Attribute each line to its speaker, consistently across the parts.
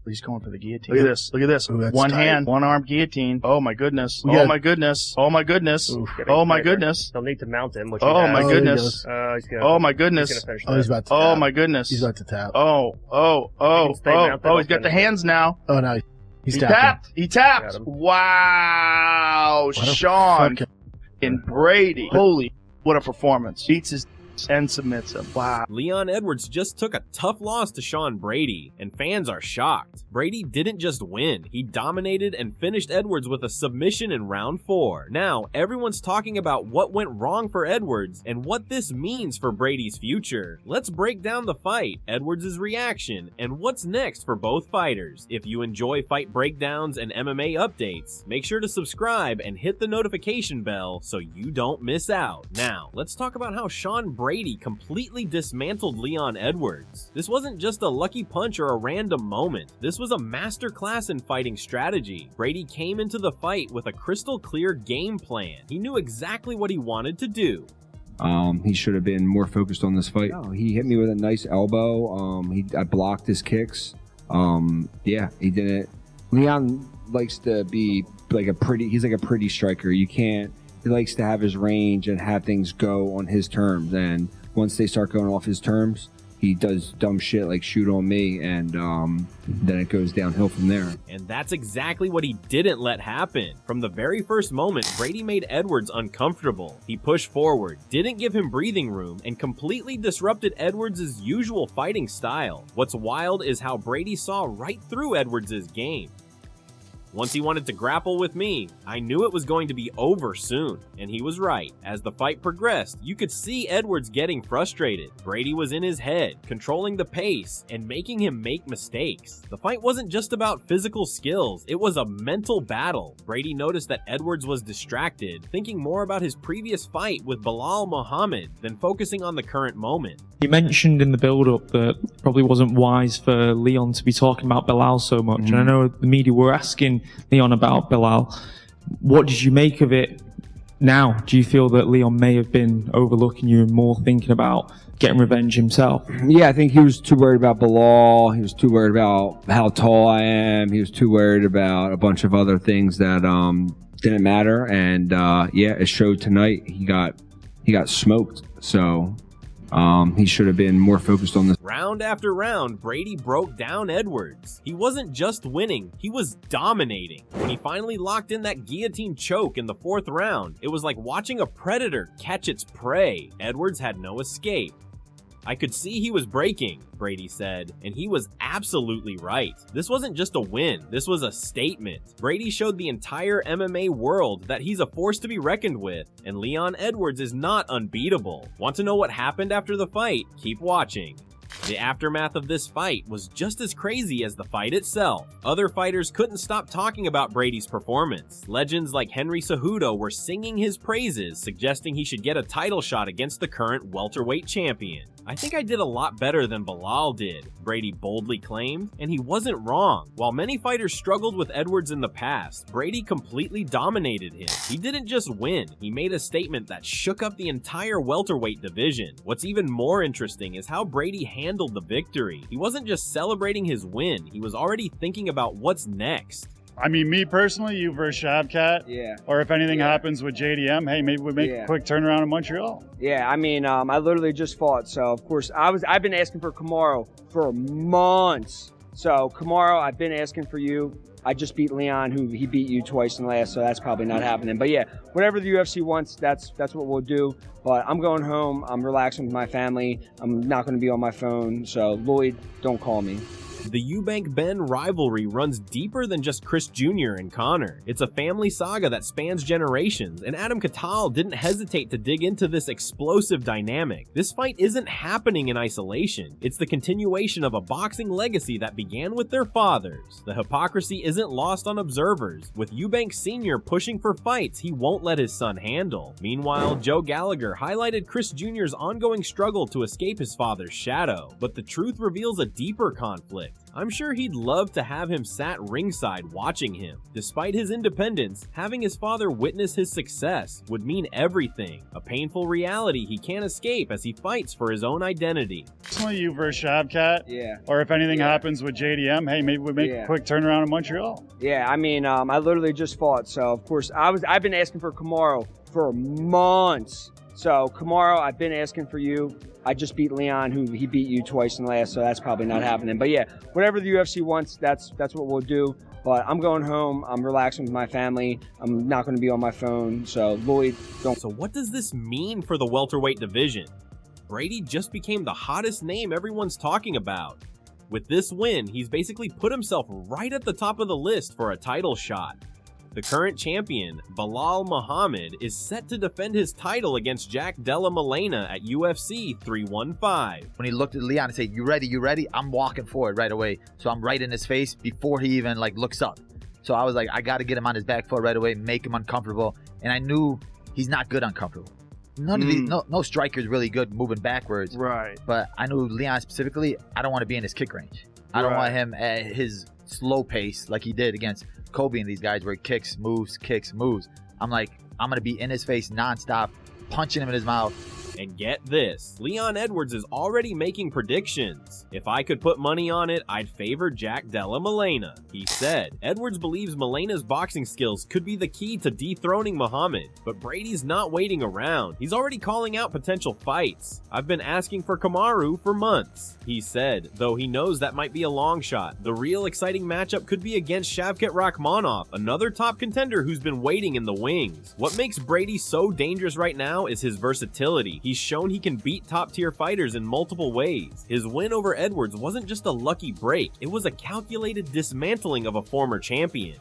Speaker 1: He's going for the guillotine. Look at this. Look at this.
Speaker 2: Ooh,
Speaker 1: one
Speaker 2: tight.
Speaker 1: hand, one arm guillotine. Oh my goodness.
Speaker 2: Yeah.
Speaker 1: Oh my goodness. Oh my goodness.
Speaker 2: Oof.
Speaker 1: Oh my goodness.
Speaker 3: He'll need to mount him. Which
Speaker 1: Oh
Speaker 3: he
Speaker 1: my
Speaker 3: has.
Speaker 1: goodness. Oh my goodness.
Speaker 3: He's gonna finish
Speaker 2: Oh, he's
Speaker 3: that.
Speaker 2: about to
Speaker 1: Oh
Speaker 2: tap.
Speaker 1: my goodness.
Speaker 2: He's about to tap.
Speaker 1: Oh,
Speaker 3: stay mounted,
Speaker 1: he's got the hands now.
Speaker 2: Oh, no. He's
Speaker 1: He
Speaker 2: tapping.
Speaker 1: tapped. He tapped.
Speaker 3: Got him.
Speaker 1: Wow.
Speaker 2: What a
Speaker 1: Sean
Speaker 2: fucking-
Speaker 1: and Brady. Holy, what a performance. Beats his and submits him. Wow.
Speaker 4: Leon Edwards just took a tough loss to Sean Brady, and fans are shocked. Brady didn't just win, he dominated and finished Edwards with a submission in round 4. Now, everyone's talking about what went wrong for Edwards and what this means for Brady's future. Let's break down the fight, Edwards' reaction, and what's next for both fighters. If you enjoy fight breakdowns and MMA updates, make sure to subscribe and hit the notification bell so you don't miss out. Now, let's talk about how Sean Brady completely dismantled Leon Edwards. This wasn't just a lucky punch or a random moment. This was a masterclass in fighting strategy. Brady came into the fight with a crystal clear game plan. He knew exactly what he wanted to do.
Speaker 5: He should have been more focused on this fight. No, he hit me with a nice elbow. I blocked his kicks. Yeah, he did it. Leon likes to be like he's like a pretty striker. He likes to have his range and have things go on his terms. And once they start going off his terms, he does dumb shit like shoot on me, and then it goes downhill from there.
Speaker 4: And that's exactly what he didn't let happen. From the very first moment, Brady made Edwards uncomfortable. He pushed forward, didn't give him breathing room, and completely disrupted Edwards' usual fighting style. What's wild is how Brady saw right through Edwards' game. Once he wanted to grapple with me, I knew it was going to be over soon, and he was right. As the fight progressed, you could see Edwards getting frustrated. Brady was in his head, controlling the pace, and making him make mistakes. The fight wasn't just about physical skills, it was a mental battle. Brady noticed that Edwards was distracted, thinking more about his previous fight with Balal Muhammad than focusing on the current moment.
Speaker 6: You mentioned in the build-up that it probably wasn't wise for Leon to be talking about Balal so much. And I know the media were asking Leon about Balal. What did you make of it now? Do you feel that Leon may have been overlooking you and more thinking about getting revenge himself?
Speaker 5: Yeah, I think he was too worried about Balal. He was too worried about how tall I am. He was too worried about a bunch of other things that didn't matter. And yeah, it showed tonight. He got smoked. So he should have been more focused on this.
Speaker 4: Round after round, Brady broke down Edwards. He wasn't just winning, he was dominating. When he finally locked in that guillotine choke in the 4th round, it was like watching a predator catch its prey. Edwards had no escape. I could see he was breaking, Brady said, and he was absolutely right. This wasn't just a win, this was a statement. Brady showed the entire MMA world that he's a force to be reckoned with, and Leon Edwards is not unbeatable. Want to know what happened after the fight? Keep watching. The aftermath of this fight was just as crazy as the fight itself. Other fighters couldn't stop talking about Brady's performance. Legends like Henry Cejudo were singing his praises, suggesting he should get a title shot against the current welterweight champion. I think I did a lot better than Balal did, Brady boldly claimed, and he wasn't wrong. While many fighters struggled with Edwards in the past, Brady completely dominated him. He didn't just win, he made a statement that shook up the entire welterweight division. What's even more interesting is how Brady handled the victory. He wasn't just celebrating his win, he was already thinking about what's next.
Speaker 7: I mean, me personally, you versus Shabcat.
Speaker 8: Yeah.
Speaker 7: Or if anything happens with JDM, hey, maybe we make a quick turnaround in Montreal.
Speaker 8: Yeah, I mean, I literally just fought, so of course I've been asking for Kamaru for months. So Kamaru, I've been asking for you. I just beat Leon, who he beat you twice in the last, so that's probably not happening. But yeah, whatever the UFC wants, that's what we'll do. But I'm going home. I'm relaxing with my family. I'm not going to be on my phone. So Lloyd, don't call me.
Speaker 4: The Eubank-Ben rivalry runs deeper than just Chris Jr. and Conor. It's a family saga that spans generations, and Adam Catal didn't hesitate to dig into this explosive dynamic. This fight isn't happening in isolation. It's the continuation of a boxing legacy that began with their fathers. The hypocrisy isn't lost on observers. With Eubank Sr. pushing for fights he won't let his son handle. Meanwhile, Joe Gallagher highlighted Chris Jr.'s ongoing struggle to escape his father's shadow. But the truth reveals a deeper conflict. conflict. I'm sure he'd love to have him sat ringside watching him. Despite his independence, having his father witness his success would mean everything, a painful reality he can't escape as he fights for his own identity.
Speaker 7: Personally, you versus Shavkat.
Speaker 8: Yeah.
Speaker 7: Or if anything happens with JDM, hey, maybe we make a quick turnaround in Montreal.
Speaker 8: Yeah, I mean, I literally just fought, so of course I've been asking for Kamaru for months. So Kamaru, I've been asking for you. I just beat Leon, who he beat you twice in the last, so that's probably not happening. But yeah, whatever the UFC wants, that's what we'll do. But I'm going home. I'm relaxing with my family. I'm not going to be on my phone. So Lloyd, don't.
Speaker 4: So what does this mean for the welterweight division? Brady just became the hottest name everyone's talking about. With this win, he's basically put himself right at the top of the list for a title shot. The current champion, Balal Muhammad, is set to defend his title against Della at UFC 315.
Speaker 2: When he looked at Leon and said, "You ready? You ready?" I'm walking forward right away. So I'm right in his face before he even looks up. So I was like, I got to get him on his back foot right away, make him uncomfortable. And I knew he's not good uncomfortable. None of these, no striker's really good moving backwards.
Speaker 1: Right.
Speaker 2: But I knew Leon specifically, I don't want to be in his kick range. I don't want him at his slow pace like he did against Kobe and these guys where he kicks, moves. I'm like, I'm going to be in his face nonstop, punching him in his mouth.
Speaker 4: And get this, Leon Edwards is already making predictions. If I could put money on it, I'd favor Della. He said Edwards believes Malena's boxing skills could be the key to dethroning Muhammad, but Brady's not waiting around. He's already calling out potential fights. I've been asking for Kamaru for months, he said, though he knows that might be a long shot. The real exciting matchup could be against Shavkat Rakhmonov, another top contender who's been waiting in the wings. What makes Brady so dangerous right now is his versatility. He's shown he can beat top-tier fighters in multiple ways. His win over Edwards wasn't just a lucky break, it was a calculated dismantling of a former champion.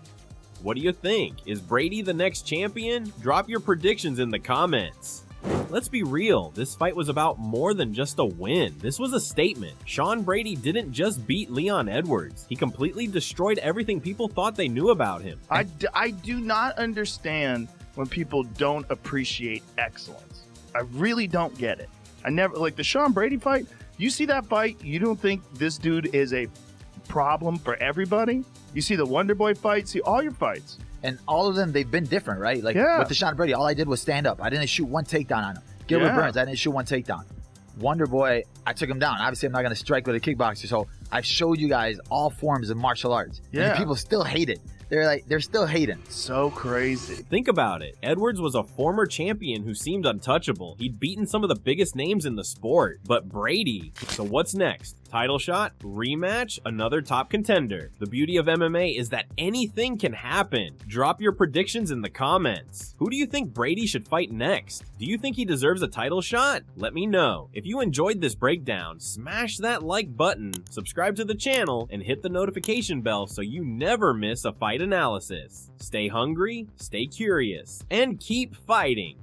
Speaker 4: What do you think? Is Brady the next champion? Drop your predictions in the comments. Let's be real, this fight was about more than just a win. This was a statement. Sean Brady didn't just beat Leon Edwards. He completely destroyed everything people thought they knew about him.
Speaker 1: I do not understand when people don't appreciate excellence. I really don't get it. I never, like the Sean Brady fight, you see that fight, you don't think this dude is a problem for everybody? You see the Wonder Boy fight, see all your fights.
Speaker 2: And all of them, they've been different, right? With the Sean Brady, all I did was stand up. I didn't shoot one takedown on him. Gilbert Burns, I didn't shoot one takedown. Wonder Boy, I took him down. Obviously, I'm not going to strike with a kickboxer, so I've showed you guys all forms of martial arts.
Speaker 1: Yeah.
Speaker 2: And people still hate it. They're still hating.
Speaker 1: So crazy.
Speaker 4: Think about it. Edwards was a former champion who seemed untouchable. He'd beaten some of the biggest names in the sport. But Brady, so what's next? Title shot? Rematch? Another top contender. The beauty of MMA is that anything can happen. Drop your predictions in the comments. Who do you think Brady should fight next? Do you think he deserves a title shot? Let me know. If you enjoyed this breakdown, smash that like button, subscribe to the channel, and hit the notification bell so you never miss a fight analysis. Stay hungry, stay curious, and keep fighting.